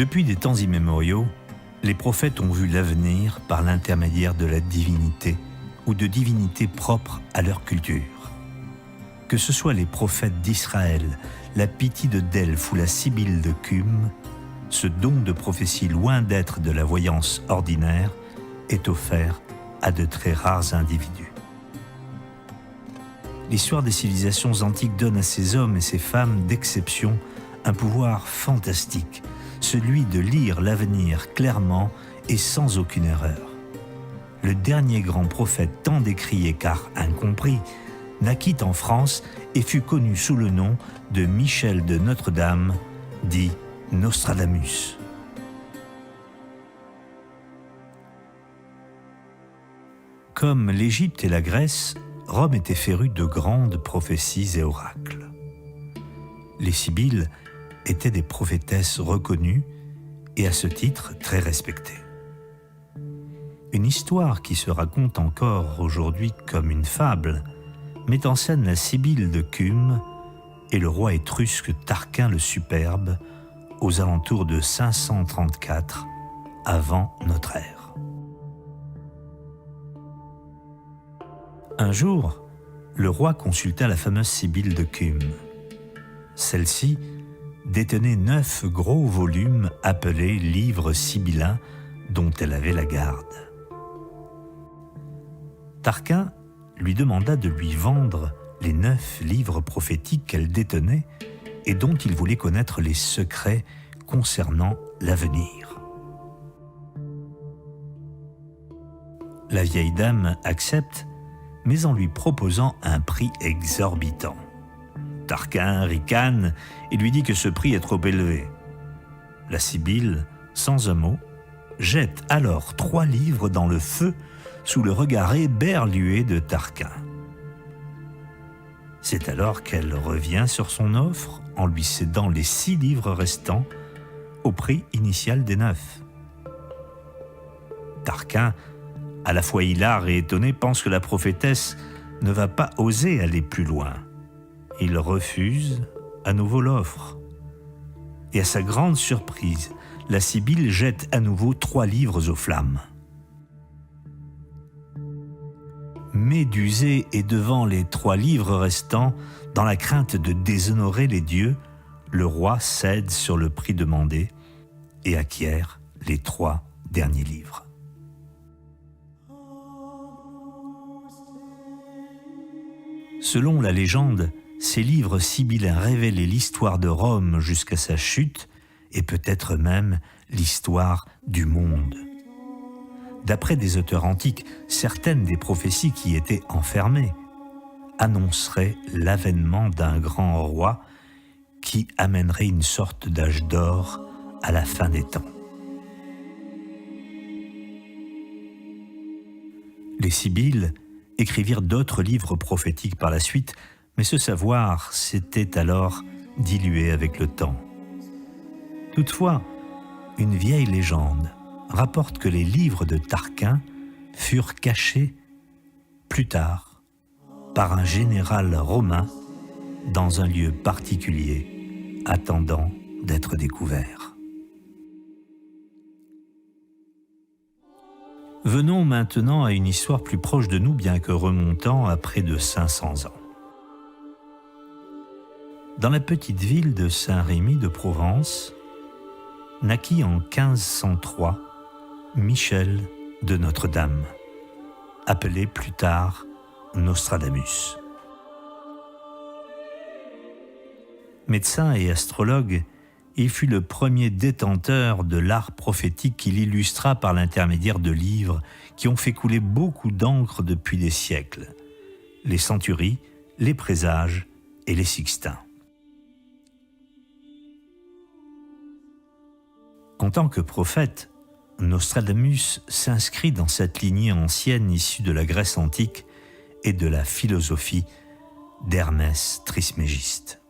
Depuis des temps immémoriaux, les prophètes ont vu l'avenir par l'intermédiaire de la divinité ou de divinités propres à leur culture. Que ce soit les prophètes d'Israël, la Pythie de Delphes ou la Sibylle de Cumes, ce don de prophétie loin d'être de la voyance ordinaire est offert à de très rares individus. L'histoire des civilisations antiques donne à ces hommes et ces femmes d'exception un pouvoir fantastique, celui de lire l'avenir clairement et sans aucune erreur. Le dernier grand prophète tant décrié car incompris naquit en France et fut connu sous le nom de Michel de Notre-Dame, dit Nostradamus. Comme l'Égypte et la Grèce, Rome était férue de grandes prophéties et oracles. Les Sibylles étaient des prophétesses reconnues et à ce titre très respectées. Une histoire qui se raconte encore aujourd'hui comme une fable met en scène la Sibylle de Cumes et le roi étrusque Tarquin le Superbe aux alentours de 534 avant notre ère. Un jour, le roi consulta la fameuse Sibylle de Cumes. Celle-ci détenait 9 gros volumes appelés livres sibyllins dont elle avait la garde. Tarquin lui demanda de lui vendre les 9 livres prophétiques qu'elle détenait et dont il voulait connaître les secrets concernant l'avenir. La vieille dame accepte, mais en lui proposant un prix exorbitant. Tarquin ricane et lui dit que ce prix est trop élevé. La Sibylle, sans un mot, jette alors 3 livres dans le feu sous le regard éberlué de Tarquin. C'est alors qu'elle revient sur son offre en lui cédant les 6 livres restants au prix initial des 9. Tarquin, à la fois hilar et étonné, pense que la prophétesse ne va pas oser aller plus loin. Il refuse à nouveau l'offre. Et à sa grande surprise, la Sibylle jette à nouveau 3 livres aux flammes. Médusé et devant les 3 livres restants, dans la crainte de déshonorer les dieux, le roi cède sur le prix demandé et acquiert les 3 derniers livres. Selon la légende, ces livres sibyllins révélaient l'histoire de Rome jusqu'à sa chute et peut-être même l'histoire du monde. D'après des auteurs antiques, certaines des prophéties qui y étaient enfermées annonceraient l'avènement d'un grand roi qui amènerait une sorte d'âge d'or à la fin des temps. Les Sibylles écrivirent d'autres livres prophétiques par la suite, mais ce savoir s'était alors dilué avec le temps. Toutefois, une vieille légende rapporte que les livres de Tarquin furent cachés plus tard par un général romain dans un lieu particulier, attendant d'être découvert. Venons maintenant à une histoire plus proche de nous, bien que remontant à près de 500 ans. Dans la petite ville de Saint-Rémy de Provence, naquit en 1503 Michel de Notre-Dame, appelé plus tard Nostradamus. Médecin et astrologue, il fut le premier détenteur de l'art prophétique qu'il illustra par l'intermédiaire de livres qui ont fait couler beaucoup d'encre depuis des siècles, les Centuries, les Présages et les Sixtins. En tant que prophète, Nostradamus s'inscrit dans cette lignée ancienne issue de la Grèce antique et de la philosophie d'Hermès Trismégiste.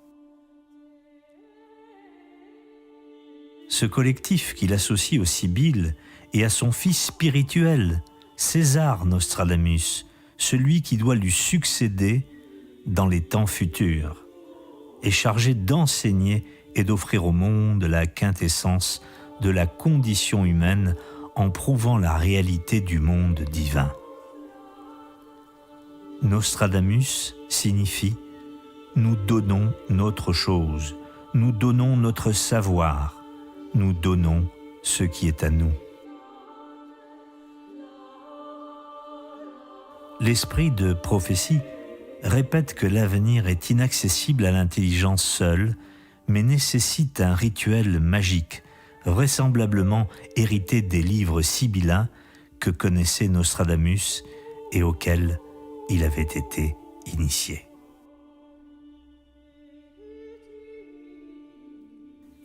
Ce collectif qu'il associe aux Sibylles et à son fils spirituel, César Nostradamus, celui qui doit lui succéder dans les temps futurs, est chargé d'enseigner et d'offrir au monde la quintessence de la condition humaine en prouvant la réalité du monde divin. Nostradamus signifie « nous donnons notre chose, nous donnons notre savoir, nous donnons ce qui est à nous ». L'esprit de prophétie répète que l'avenir est inaccessible à l'intelligence seule, mais nécessite un rituel magique, vraisemblablement hérité des livres sibyllins que connaissait Nostradamus et auxquels il avait été initié.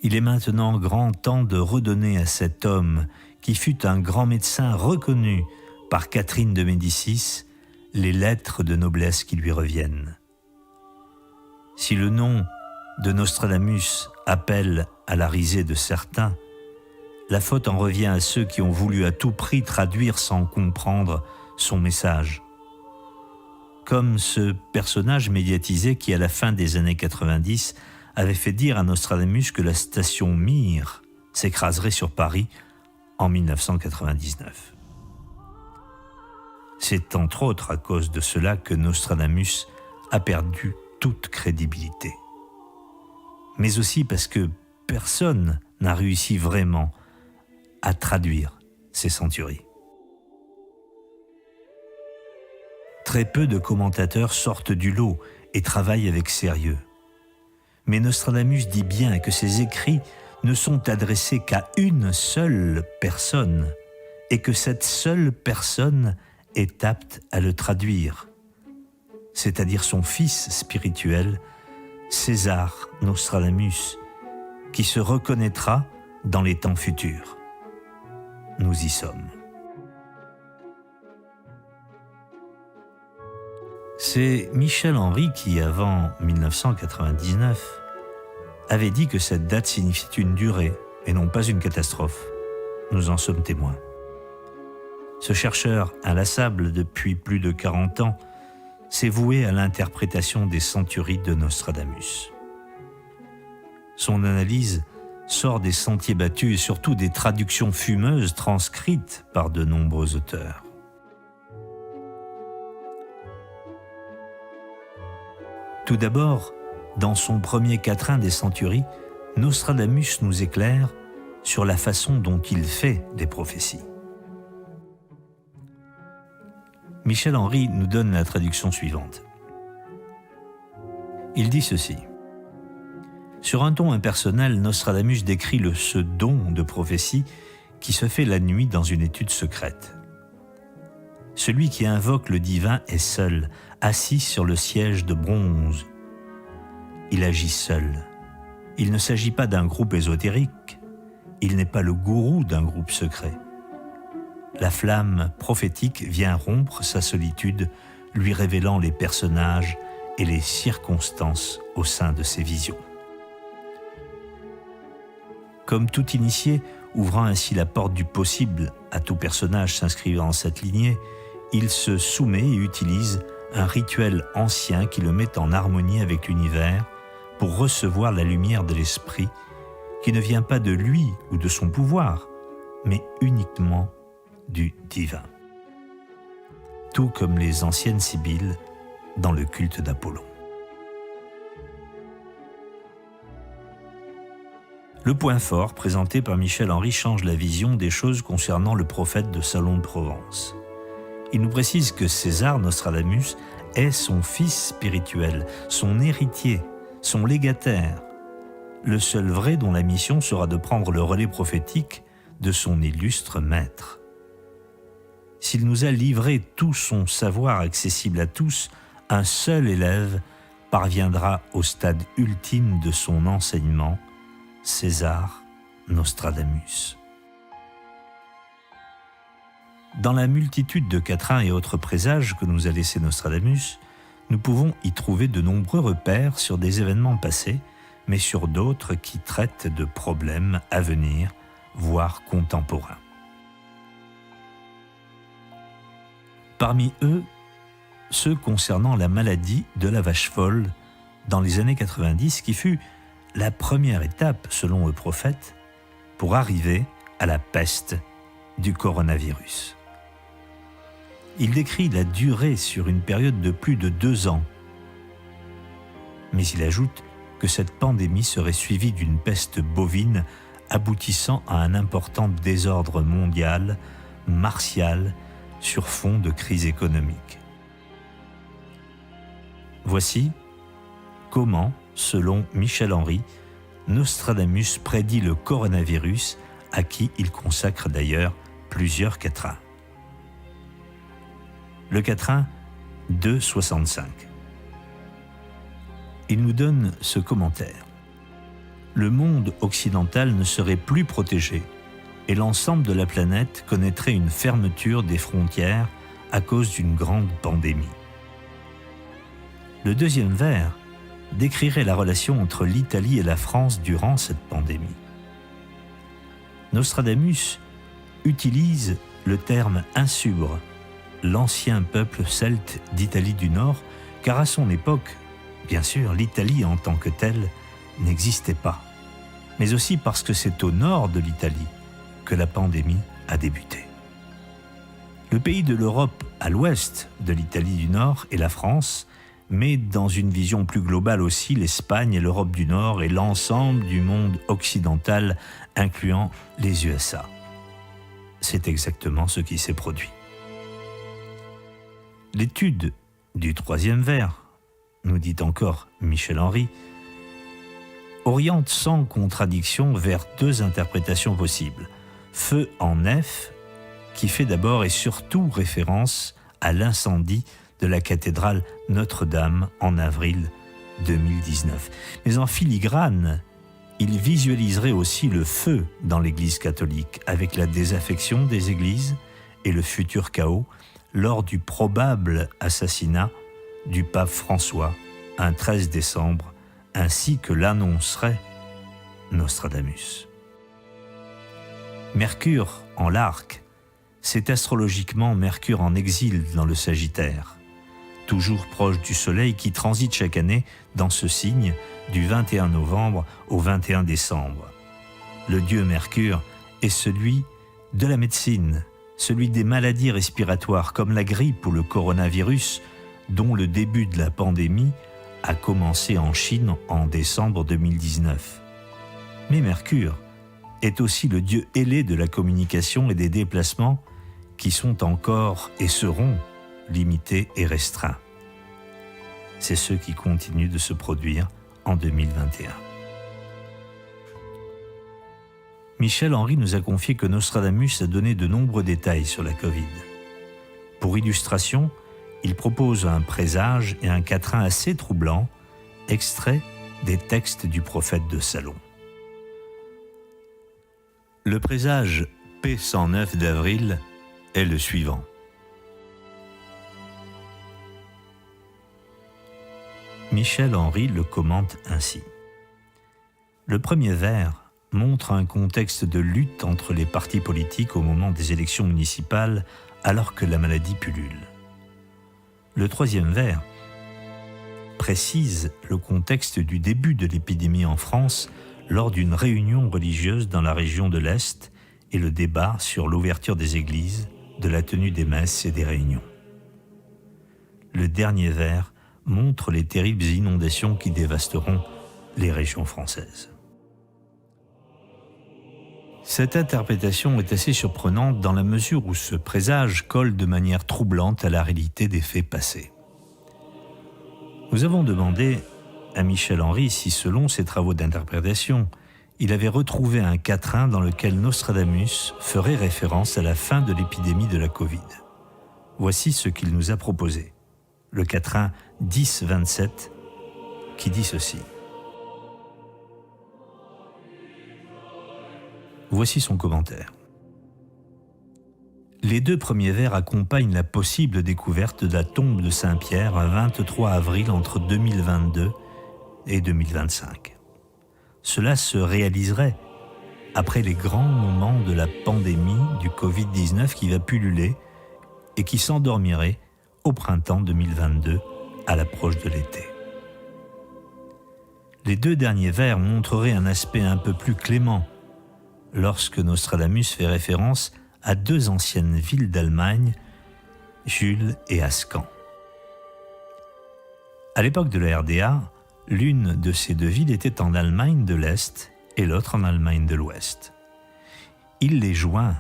Il est maintenant grand temps de redonner à cet homme, qui fut un grand médecin reconnu par Catherine de Médicis, les lettres de noblesse qui lui reviennent. Si le nom de Nostradamus appelle à la risée de certains, la faute en revient à ceux qui ont voulu à tout prix traduire sans comprendre son message. Comme ce personnage médiatisé qui, à la fin des années 90, avait fait dire à Nostradamus que la station Mir s'écraserait sur Paris en 1999. C'est entre autres à cause de cela que Nostradamus a perdu toute crédibilité. Mais aussi parce que personne n'a réussi vraiment à traduire ces centuries. Très peu de commentateurs sortent du lot et travaillent avec sérieux. Mais Nostradamus dit bien que ses écrits ne sont adressés qu'à une seule personne et que cette seule personne est apte à le traduire, c'est-à-dire son fils spirituel, César Nostradamus, qui se reconnaîtra dans les temps futurs. Nous y sommes. C'est Michel Henry qui, avant 1999, avait dit que cette date signifiait une durée et non pas une catastrophe. Nous en sommes témoins. Ce chercheur inlassable depuis plus de 40 ans s'est voué à l'interprétation des centuries de Nostradamus. Son analyse sort des sentiers battus et surtout des traductions fumeuses transcrites par de nombreux auteurs. Tout d'abord, dans son premier quatrain des centuries, Nostradamus nous éclaire sur la façon dont il fait des prophéties. Michel Henry nous donne la traduction suivante. Il dit ceci. Sur un ton impersonnel, Nostradamus décrit ce don de prophétie qui se fait la nuit dans une étude secrète. Celui qui invoque le divin est seul, assis sur le siège de bronze. Il agit seul. Il ne s'agit pas d'un groupe ésotérique. Il n'est pas le gourou d'un groupe secret. La flamme prophétique vient rompre sa solitude, lui révélant les personnages et les circonstances au sein de ses visions. Comme tout initié, ouvrant ainsi la porte du possible à tout personnage s'inscrivant dans cette lignée, il se soumet et utilise un rituel ancien qui le met en harmonie avec l'univers pour recevoir la lumière de l'esprit qui ne vient pas de lui ou de son pouvoir, mais uniquement du divin. Tout comme les anciennes sibylles dans le culte d'Apollon. Le point fort présenté par Michel Henry change la vision des choses concernant le prophète de Salon de Provence. Il nous précise que César Nostradamus est son fils spirituel, son héritier, son légataire, le seul vrai dont la mission sera de prendre le relais prophétique de son illustre maître. S'il nous a livré tout son savoir accessible à tous, un seul élève parviendra au stade ultime de son enseignement, César Nostradamus. Dans la multitude de quatrains et autres présages que nous a laissés Nostradamus, nous pouvons y trouver de nombreux repères sur des événements passés, mais sur d'autres qui traitent de problèmes à venir, voire contemporains. Parmi eux, ceux concernant la maladie de la vache folle dans les années 90, qui fut la première étape, selon le prophète, pour arriver à la peste du coronavirus. Il décrit la durée sur une période de plus de 2 ans. Mais il ajoute que cette pandémie serait suivie d'une peste bovine aboutissant à un important désordre mondial, martial, sur fond de crise économique. Voici comment, selon Michel Henry, Nostradamus prédit le coronavirus, à qui il consacre d'ailleurs plusieurs quatrains. Le quatrain 2,65. Il nous donne ce commentaire. Le monde occidental ne serait plus protégé et l'ensemble de la planète connaîtrait une fermeture des frontières à cause d'une grande pandémie. Le deuxième vers décrirait la relation entre l'Italie et la France durant cette pandémie. Nostradamus utilise le terme insubre, l'ancien peuple celte d'Italie du Nord, car à son époque, bien sûr, l'Italie en tant que telle n'existait pas, mais aussi parce que c'est au nord de l'Italie que la pandémie a débuté. Le pays de l'Europe à l'ouest de l'Italie du Nord est la France, mais dans une vision plus globale aussi l'Espagne et l'Europe du Nord et l'ensemble du monde occidental, incluant les USA. C'est exactement ce qui s'est produit. L'étude du troisième vers, nous dit encore Michel Henry, oriente sans contradiction vers 2 interprétations possibles. Feu en F, qui fait d'abord et surtout référence à l'incendie de la cathédrale Notre-Dame en avril 2019. Mais en filigrane, il visualiserait aussi le feu dans l'Église catholique, avec la désaffection des églises et le futur chaos lors du probable assassinat du pape François un 13 décembre, ainsi que l'annoncerait Nostradamus. Mercure en l'Arc, c'est astrologiquement Mercure en exil dans le Sagittaire, toujours proche du Soleil qui transite chaque année dans ce signe du 21 novembre au 21 décembre. Le dieu Mercure est celui de la médecine, celui des maladies respiratoires comme la grippe ou le coronavirus, dont le début de la pandémie a commencé en Chine en décembre 2019. Mais Mercure est aussi le dieu ailé de la communication et des déplacements qui sont encore et seront limités et restreints. C'est ce qui continue de se produire en 2021. Michel Henry nous a confié que Nostradamus a donné de nombreux détails sur la Covid. Pour illustration, il propose un présage et un quatrain assez troublant, extrait des textes du prophète de Salon. Le présage P109 d'avril est le suivant. Michel Henry le commente ainsi. Le premier vers montre un contexte de lutte entre les partis politiques au moment des élections municipales alors que la maladie pullule. Le troisième vers précise le contexte du début de l'épidémie en France lors d'une réunion religieuse dans la région de l'Est et le débat sur l'ouverture des églises, de la tenue des messes et des réunions. Le dernier vers montre les terribles inondations qui dévasteront les régions françaises. Cette interprétation est assez surprenante dans la mesure où ce présage colle de manière troublante à la réalité des faits passés. Nous avons demandé à Michel Henry si, selon ses travaux d'interprétation, il avait retrouvé un quatrain dans lequel Nostradamus ferait référence à la fin de l'épidémie de la Covid. Voici ce qu'il nous a proposé. Le quatrain 10-27 qui dit ceci. Voici son commentaire. Les 2 premiers vers accompagnent la possible découverte de la tombe de Saint-Pierre un 23 avril entre 2022 et 2025. Cela se réaliserait après les grands moments de la pandémie du Covid-19 qui va pulluler et qui s'endormirait au printemps 2022 à l'approche de l'été. Les 2 derniers vers montreraient un aspect un peu plus clément lorsque Nostradamus fait référence à deux anciennes villes d'Allemagne, Jules et Ascan. À l'époque de la RDA, l'une de ces deux villes était en Allemagne de l'Est et l'autre en Allemagne de l'Ouest. Il les joint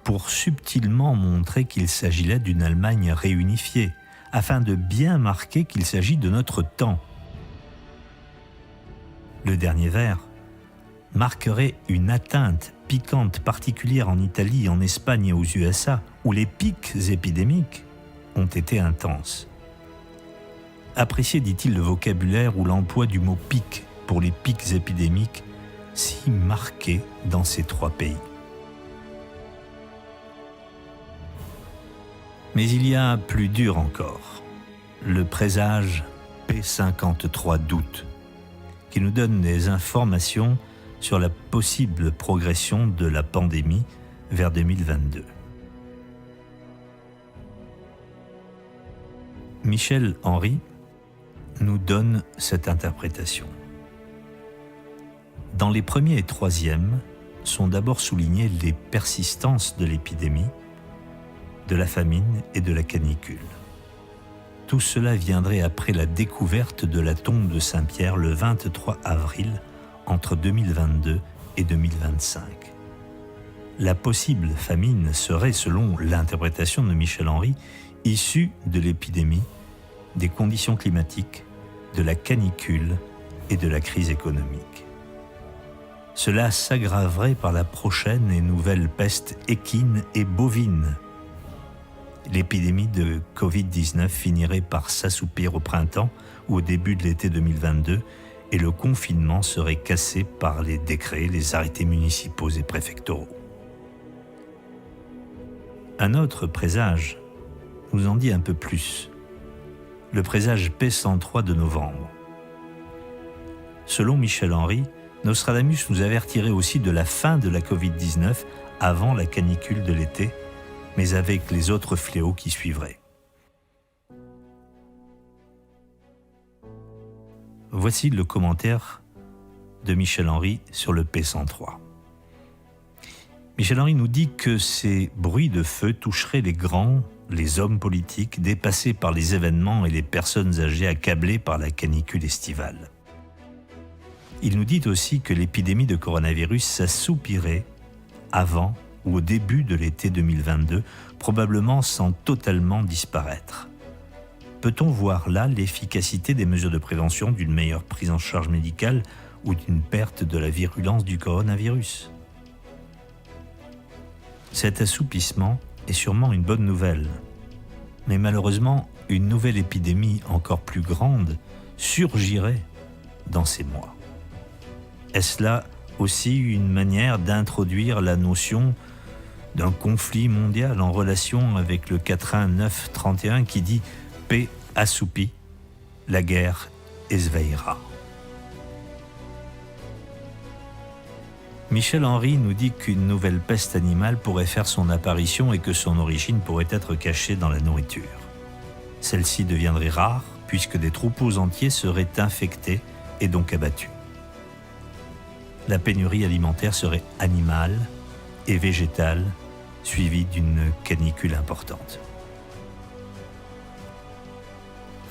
pour subtilement montrer qu'il s'agit là d'une Allemagne réunifiée, afin de bien marquer qu'il s'agit de notre temps. Le dernier vers marquerait une atteinte piquante particulière en Italie, en Espagne et aux USA, où les pics épidémiques ont été intenses. Appréciez, dit-il, le vocabulaire ou l'emploi du mot pic pour les pics épidémiques si marqués dans ces trois pays. Mais il y a plus dur encore, le présage P53 d'août, qui nous donne des informations sur la possible progression de la pandémie vers 2022. Michel Henry nous donne cette interprétation. Dans les premiers et troisièmes sont d'abord soulignées les persistances de l'épidémie, de la famine et de la canicule. Tout cela viendrait après la découverte de la tombe de Saint-Pierre le 23 avril entre 2022 et 2025. La possible famine serait, selon l'interprétation de Michel Henry, issue de l'épidémie, des conditions climatiques, de la canicule et de la crise économique. Cela s'aggraverait par la prochaine et nouvelle peste équine et bovine. L'épidémie de Covid-19 finirait par s'assoupir au printemps ou au début de l'été 2022 et le confinement serait cassé par les décrets, les arrêtés municipaux et préfectoraux. Un autre présage nous en dit un peu plus. Le présage P103 de novembre. Selon Michel Henry, Nostradamus nous avertirait aussi de la fin de la Covid-19 avant la canicule de l'été, mais avec les autres fléaux qui suivraient. Voici le commentaire de Michel Henry sur le P103. Michel Henry nous dit que ces bruits de feu toucheraient les grands, les hommes politiques dépassés par les événements et les personnes âgées accablées par la canicule estivale. Il nous dit aussi que l'épidémie de coronavirus s'assoupirait avant ou au début de l'été 2022, probablement sans totalement disparaître. Peut-on voir là l'efficacité des mesures de prévention, d'une meilleure prise en charge médicale ou d'une perte de la virulence du coronavirus ? Cet assoupissement est sûrement une bonne nouvelle, mais malheureusement, une nouvelle épidémie encore plus grande surgirait dans ces mois. Est-ce là aussi une manière d'introduire la notion d'un conflit mondial en relation avec le quatrain 931 qui dit « Paix assoupie, la guerre esveillera ». Michel Henry nous dit qu'une nouvelle peste animale pourrait faire son apparition et que son origine pourrait être cachée dans la nourriture. Celle-ci deviendrait rare puisque des troupeaux entiers seraient infectés et donc abattus. La pénurie alimentaire serait animale et végétale, suivie d'une canicule importante.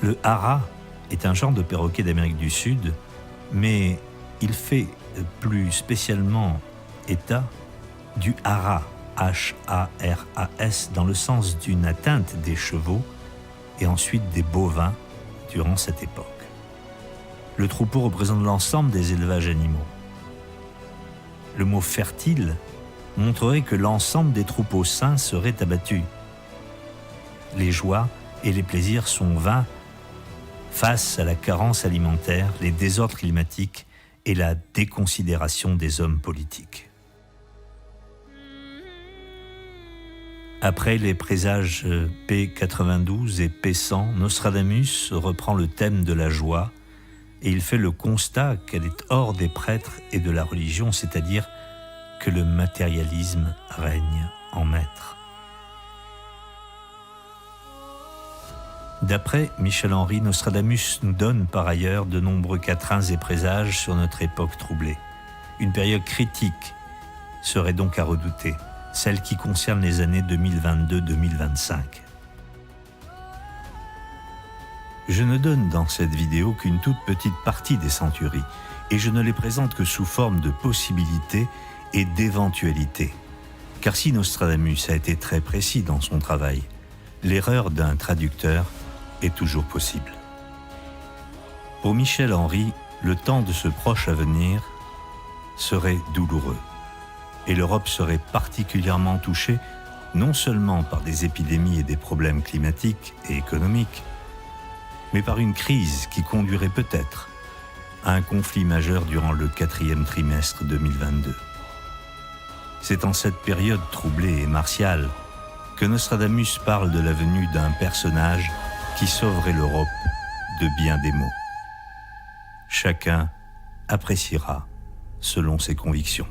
Le hara est un genre de perroquet d'Amérique du Sud, mais il fait plus spécialement état du hara, H-A-R-A-S, dans le sens d'une atteinte des chevaux et ensuite des bovins durant cette époque. Le troupeau représente l'ensemble des élevages animaux. Le mot fertile montrerait que l'ensemble des troupeaux sains seraient abattus. Les joies et les plaisirs sont vains face à la carence alimentaire, les désordres climatiques et la déconsidération des hommes politiques. Après les présages P92 et P100, Nostradamus reprend le thème de la joie et il fait le constat qu'elle est hors des prêtres et de la religion, c'est-à-dire que le matérialisme règne en maître. D'après Michel Henry, Nostradamus nous donne par ailleurs de nombreux quatrains et présages sur notre époque troublée. Une période critique serait donc à redouter, celle qui concerne les années 2022-2025. Je ne donne dans cette vidéo qu'une toute petite partie des centuries, et je ne les présente que sous forme de possibilités et d'éventualités. Car si Nostradamus a été très précis dans son travail, l'erreur d'un traducteur est toujours possible. Pour Michel Henry, le temps de ce proche avenir serait douloureux, et l'Europe serait particulièrement touchée non seulement par des épidémies et des problèmes climatiques et économiques, mais par une crise qui conduirait peut-être à un conflit majeur durant le 4e trimestre 2022. C'est en cette période troublée et martiale que Nostradamus parle de la venue d'un personnage qui sauverait l'Europe de bien des maux. Chacun appréciera selon ses convictions.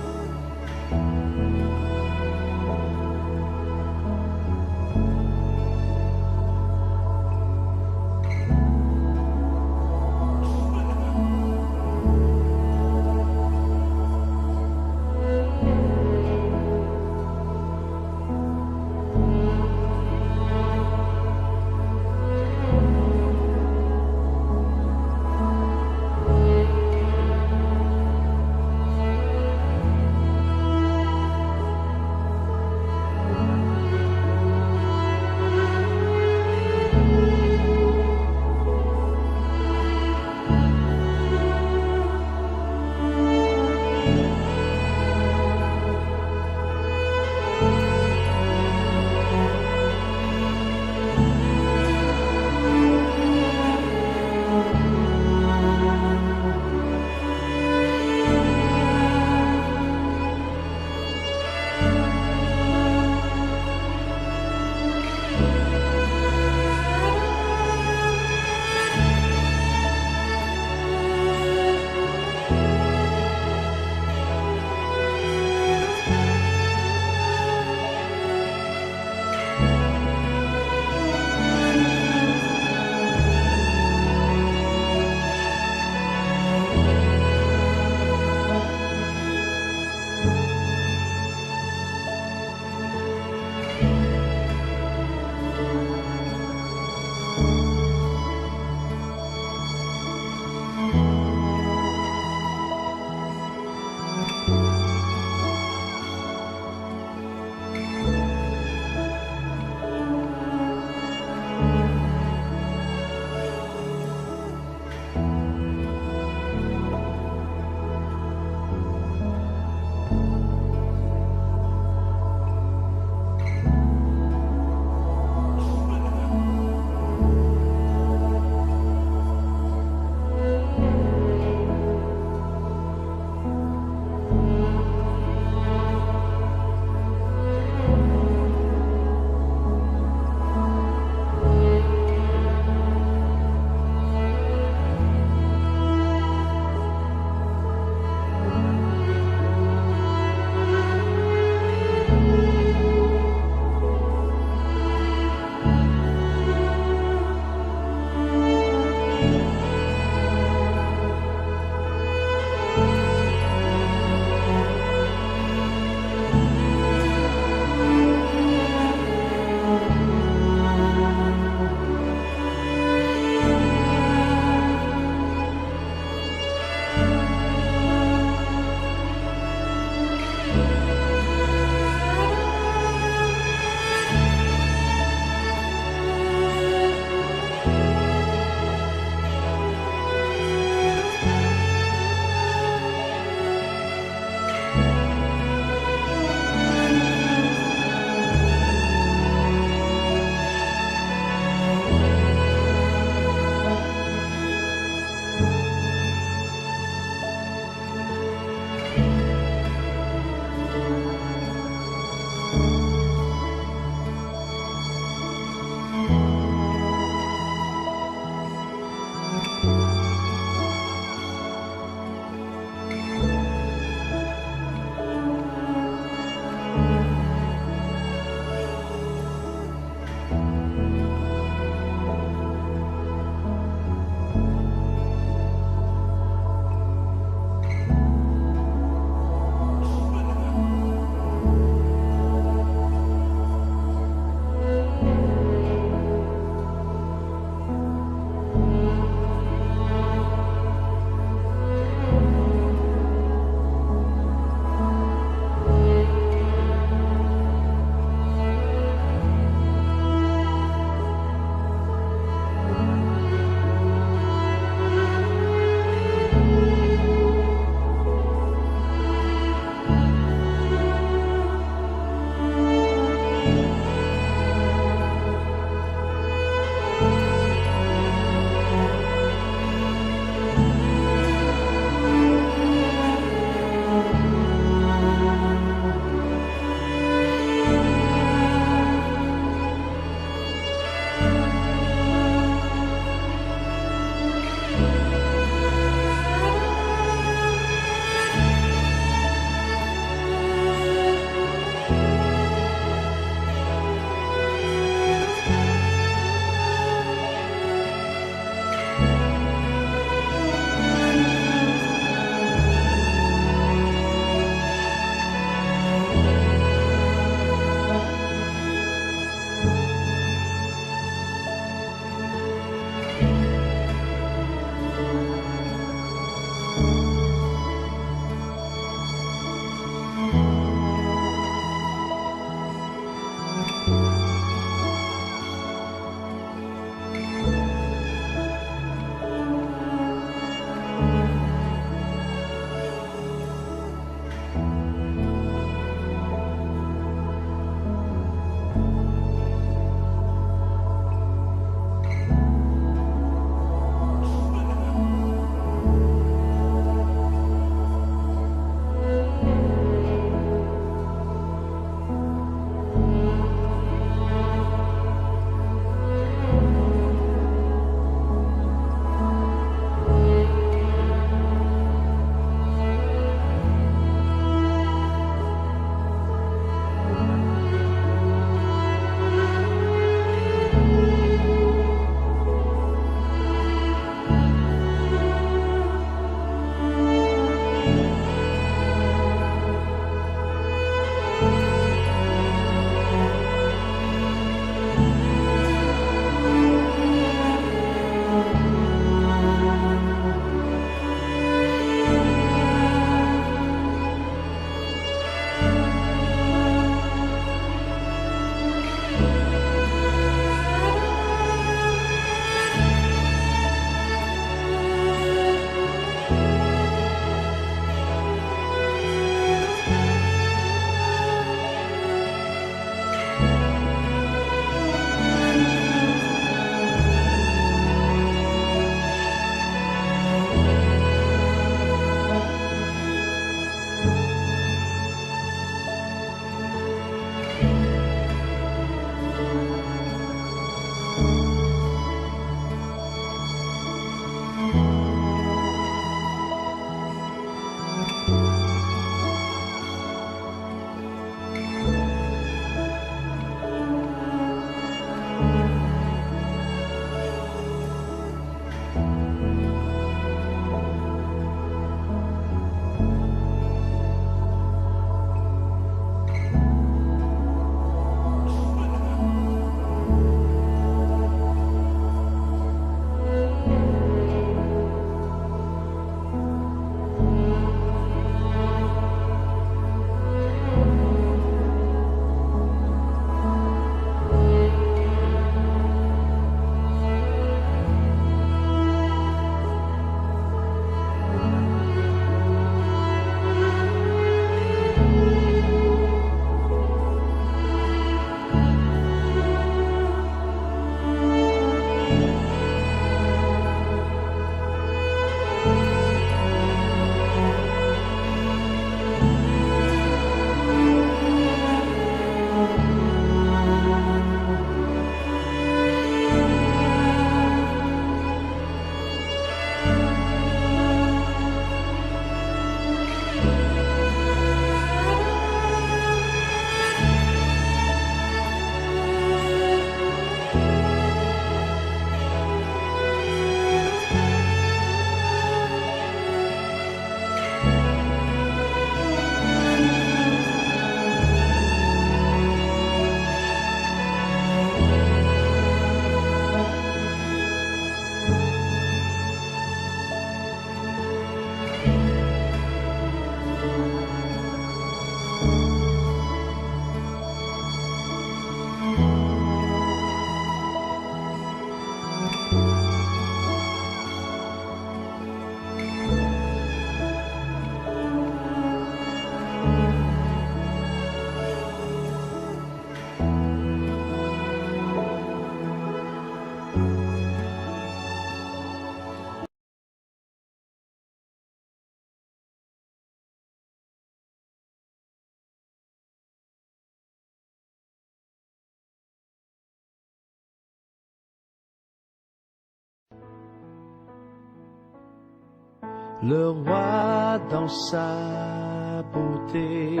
le roi dans sa beauté,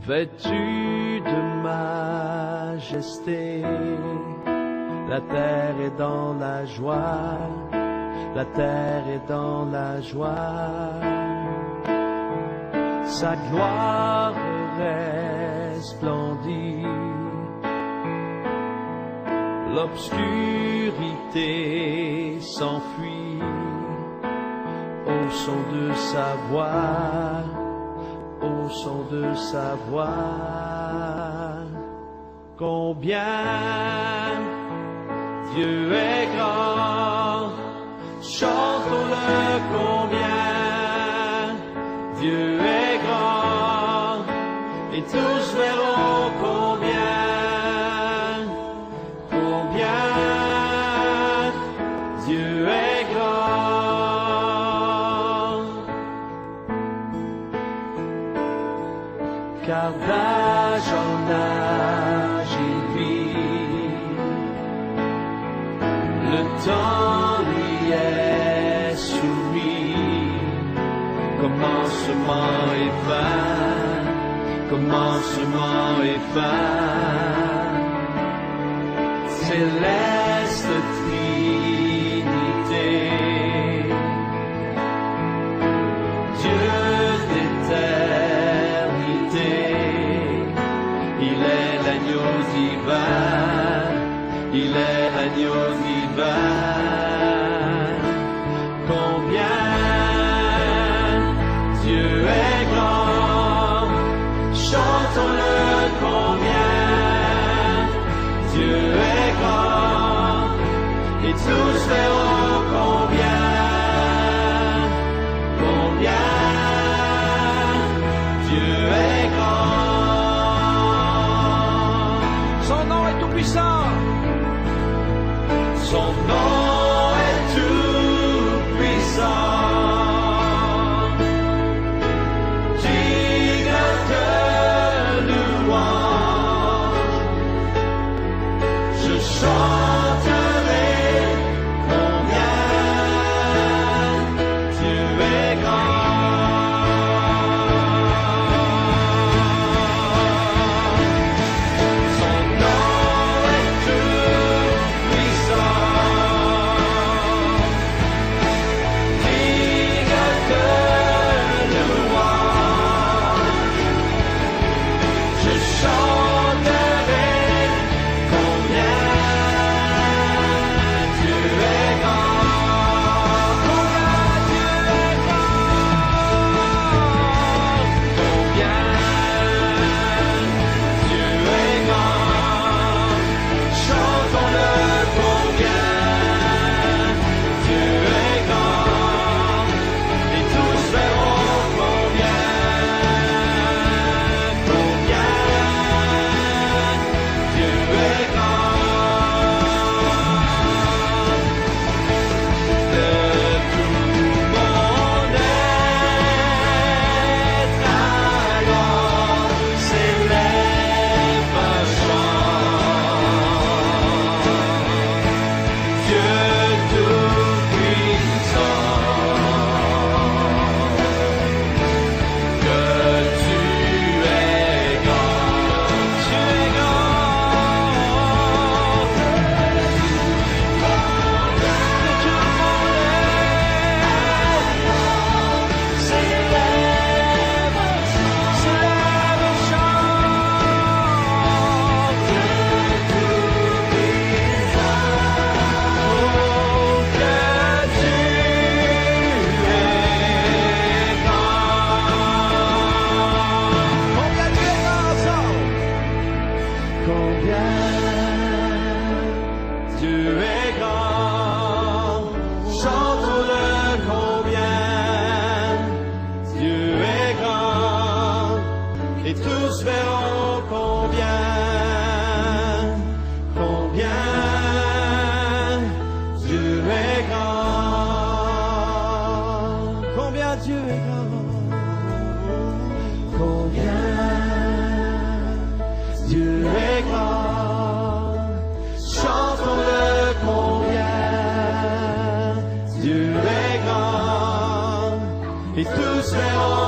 vêtu de majesté. La terre est dans la joie, la terre est dans la joie. Sa gloire resplendit, l'obscurité s'enfuit au son de sa voix, au son de sa voix. Combien Dieu est grand, chantons-le combien Dieu est grand, et tous verront combien Dieu est grand. Car d'âge en âge il vit, le temps lui est soumis. Commencement et fin, commencement et fin. Céleste Trinité, Dieu d'éternité, il est l'agneau divin, il est l'agneau divin. Combien Dieu est grand, chantons-le combien Dieu est grand, et tous verront combien Dieu est grand. Son nom est tout puissant, son nom est tout puissant. Dieu est grand, chantons-le tous verront